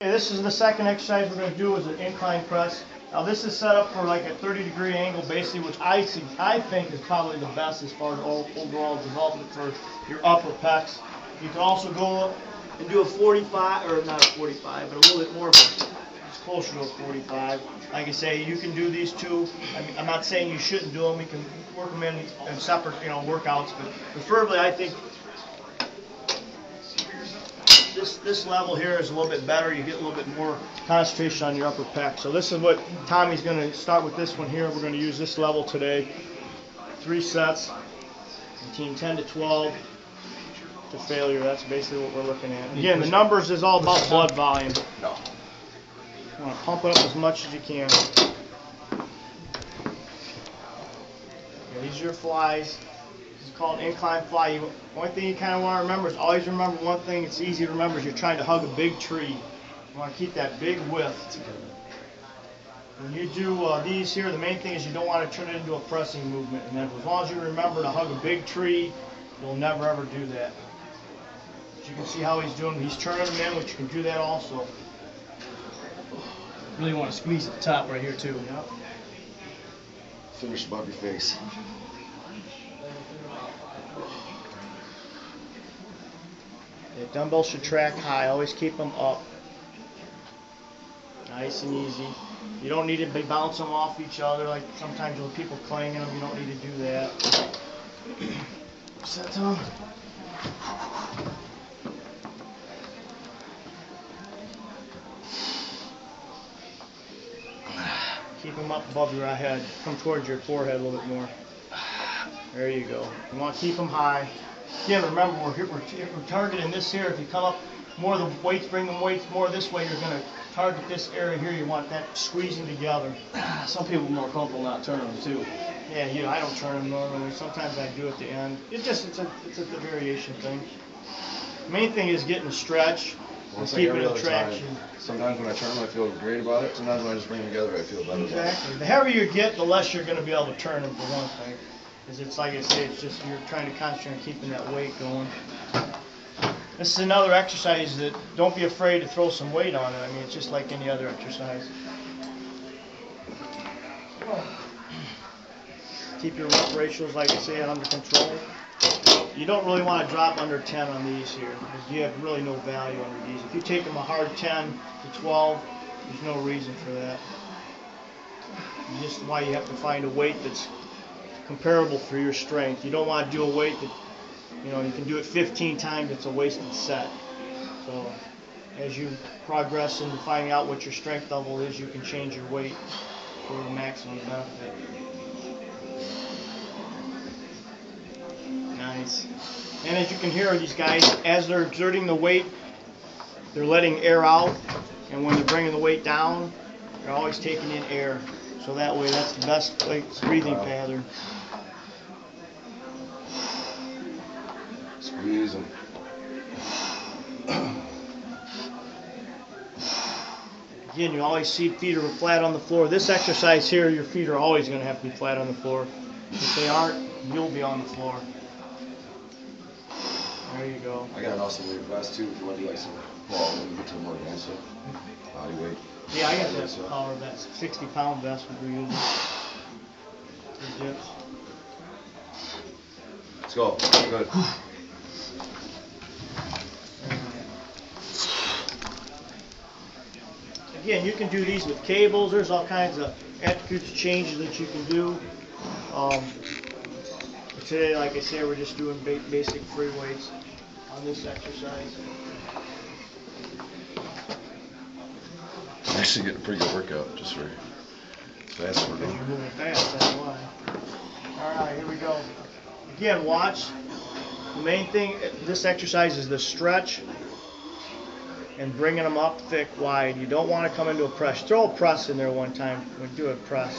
Okay, this is the second exercise we're going to do is an incline press. Now this is set up for like a 30-degree angle basically, which I think is probably the best as far as overall development for your upper pecs. You can also go and do a 45, or not a 45, but a little bit more of a, it's closer to a 45. Like I say, you can do these two. I mean, I'm not saying you shouldn't do them. We can work them in separate, workouts, but preferably I think this level here is a little bit better. You get a little bit more concentration on your upper pec. So this is what Tommy's going to start with this one here. We're going to use this level today. 3 sets, between 10 to 12 to failure. That's basically what we're looking at. Again, the numbers is all about blood volume. You want to pump it up as much as you can. Okay, these are your flies. It's called incline fly. One thing you kind of want to remember is always remember one thing. It's easy to remember is you're trying to hug a big tree. You want to keep that big width. When you do these here, the main thing is you don't want to turn it into a pressing movement. And then as long as you remember to hug a big tree, you'll never ever do that. As you can see how he's doing. He's turning them in, which you can do that also. Really want to squeeze at the top right here too. Yep. Finish above your face. The dumbbells should track high. Always keep them up. Nice and easy. You don't need to be bouncing them off each other like sometimes with people clanging them. You don't need to do that. Set them. Keep them up above your head. Come towards your forehead a little bit more. There you go. You want to keep them high. Again, remember, we're targeting this here. If you come up more of the weights, bring them weights more this way, you're going to target this area here. You want that squeezing together. Some people are more comfortable not turning them too. Yeah, I don't turn them normally. Sometimes I do at the end. It's a variation thing. The main thing is getting a stretch and keeping a traction. Sometimes when I turn them, I feel great about it. Sometimes when I just bring them together, I feel better. Exactly. The heavier you get, the less you're going to be able to turn them, for one thing. Because it's like I say, it's just you're trying to concentrate on keeping that weight going. This is another exercise that don't be afraid to throw some weight on it. I mean, it's just like any other exercise. Keep your rep ratios, like I say, under control. You don't really want to drop under 10 on these here, because you have really no value under these. If you take them a hard 10 to 12, there's no reason for that. Just why you have to find a weight that's comparable for your strength. You don't want to do a weight that, you can do it 15 times, it's a wasted set. So as you progress into finding out what your strength level is, you can change your weight for the maximum benefit. Nice. And as you can hear, these guys, as they're exerting the weight, they're letting air out, and when they're bringing the weight down, they're always taking in air. So that way, that's the best breathing pattern. Squeeze them. Again, you always see feet are flat on the floor. This exercise here, your feet are always going to have to be flat on the floor. If they aren't, you'll be on the floor. There you go. I got an awesome weight class too. If you want to do like some when you get to more advanced body weight. Yeah, I got that power, that 60-pound vest we're using. Let's go. Good. Again, you can do these with cables. There's all kinds of attitudes changes that you can do. Today, like I said, we're just doing basic free weights on this exercise. I'm actually getting a pretty good workout just for fast work. You're moving fast, that's why. Alright, here we go. Again, watch. The main thing, this exercise is the stretch and bringing them up thick, wide. You don't want to come into a press. Throw a press in there one time when you do a press.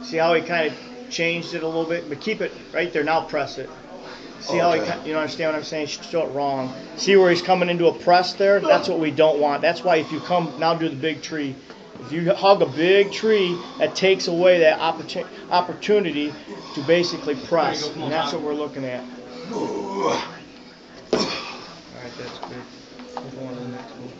See how he kind of changed it a little bit? But keep it right there. Now press it. See how he, understand what I'm saying? Show it wrong. See where he's coming into a press there? That's what we don't want. That's why if you come, now do the big tree. If you hug a big tree, that takes away that opportunity to basically press. And that's what we're looking at. Alright, that's good. We'll go on to the next one.